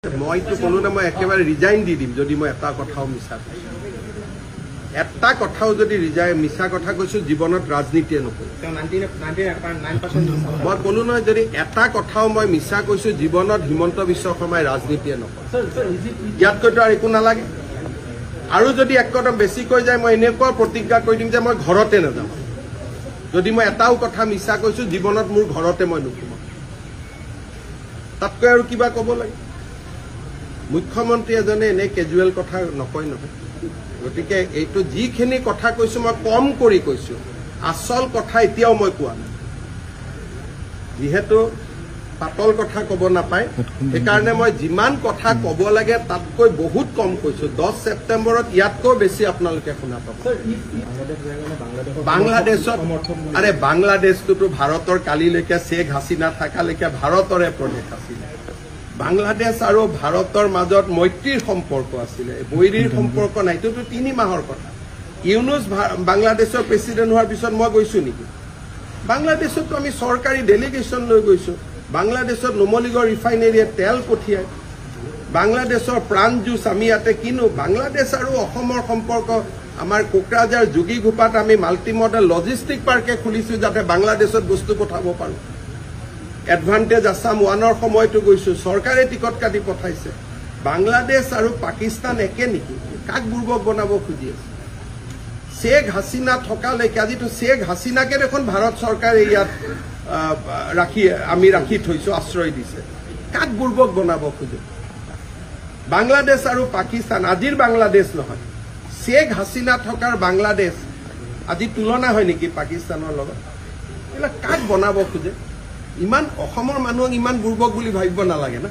মইতো কোনো না মই একেবাৰে ৰিজাইন দি দিম যদি মই এটা কথাও মিছা কৈছো এটা কথাও যদি মিছা কথা কৈছো জীৱনত ৰাজনীতিয়ে নকৰো মই কোনো নহয় যদি এটা কথাও মই মিছা কৈছো জীৱনত হিমন্ত বিশ্ব শৰ্মাই ৰাজনীতিয়ে নকৰো ইয়াতকৈতো আৰু একো নালাগে আৰু যদি একদম বেছি কৈ যায় মই এনেকুৱা প্ৰতিজ্ঞা কৰি দিম যে মই ঘৰতে নাযাম যদি মই এটাও কথা মিছা কৈছো জীৱনত মোৰ ঘৰতে মই নুসুমাম তাতকৈ আৰু কিবা ক'ব লাগে মুখ্যমন্ত্ৰী এজনে এনে কেজুৱেল কথা নকয় নহয় গতিকে এইটো যিখিনি কথা কৈছো মই কম কৰি কৈছো আসল কথা এতিয়াও মই কোৱা নাই যিহেতু পাতল কথা ক'ব নাপায় সেইকাৰণে মই যিমান কথা ক'ব লাগে তাতকৈ বহুত কম কৈছো 10 ছেপ্টেম্বৰত ইয়াতকৈ বেছি আপোনালোকে শুনা পাব বাংলাদেশত আৰে বাংলাদেশটোতো ভাৰতৰ কালিলৈকে শেখ হাছিনা থাকালৈকে ভাৰতৰে প্ৰদেশ আছিলে বাংলাদেশ আৰু ভাৰতৰ মাজত মৈত্ৰীৰ সম্পৰ্ক আছিলে বৈৰীৰ সম্পৰ্ক নাই এইটোতো 3 মাহৰ কথা ইউনুছ বাংলাদেশৰ প্ৰেসিডেন্ট হোৱাৰ পিছত মই গৈছো নেকি বাংলাদেশতো আমি চৰকাৰী ডেলিগেশ্যন লৈ গৈছো বাংলাদেশত নুমলীগড় ৰিফাইনেৰীয়ে তেল পঠিয়ায় বাংলাদেশৰ প্ৰাণ জুচ আমি ইয়াতে কিনো বাংলাদেশ আৰু অসমৰ সম্পৰ্ক আমাৰ কোকৰাঝাৰ যোগীঘোপাত আমি মাল্টি মডেল লজিষ্টিক পাৰ্কে খুলিছো যাতে বাংলাদেশত বস্তু পঠাব পাৰো এডভান্টেজ আসাম 1ৰ সময়টো গৈছো চৰকাৰে টিকট কাটি পঠাইছে বাংলাদেশ আৰু পাকিস্তান একে নেকি কাক বুৰ্বক বনাব খুজি আছে শেখ হাছিনা থকালৈকে আজিতো শেখ হাছিনাকে দেখোন ভাৰত চৰকাৰে ইয়াত ৰাখি থৈছো আশ্ৰয় দিছে কাক বুৰ্বক বনাব খুজে বাংলাদেশ আৰু পাকিস্তান আজিৰ বাংলাদেশ নহয় শেখ হাছিনা থকাৰ বাংলাদেশ আজি তুলনা হয় নেকি পাকিস্তানৰ লগত এলা কাক বনাব খুজে ইমান অসমৰ মানুহক ইমান বুৰ্বক বুলি ভাবিব নালাগে না